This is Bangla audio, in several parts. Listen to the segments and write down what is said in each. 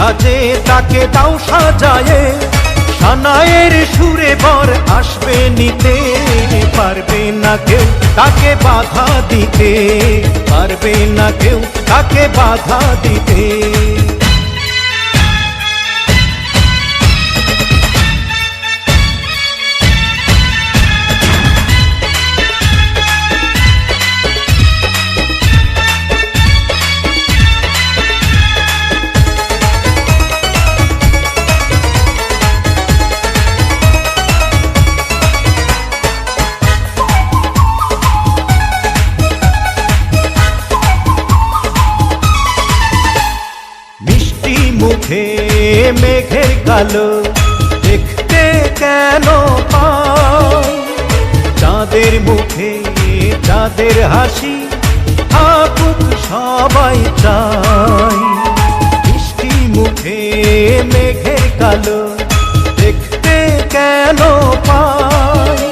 সাজে তাকে দাও সাজায়ে, সানায়ের সুরে বর আসবে নিতে। পারবে না কেউ তাকে বাধা দিতে, পারবে না কেউ তাকে বাধা দিতে। মুখে মেঘের কালো দেখতে কেন পাই, চাঁদের মুখে চাঁদের হাসি থাকুক সবাই চাই। মিষ্টি মুখে মেঘের কালো দেখতে কেন পাই,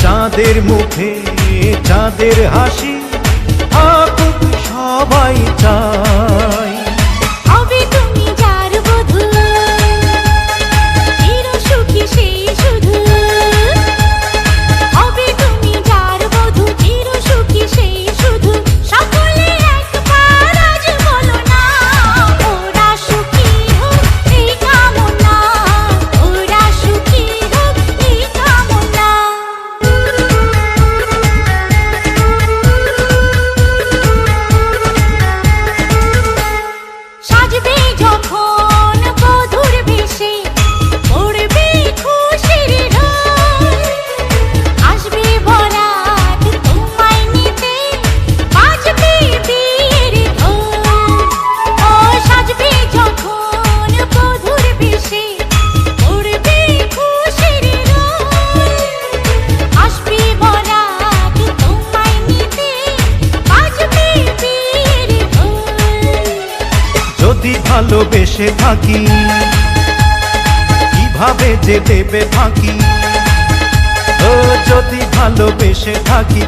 চাঁদের মুখে চাঁদের হাসি থাকুক সবাই চাই। যদি ভালোবেসে থাকি কিভাবে যে দেবে ফাঁকি, ও যদি ভালোবেসে থাকি।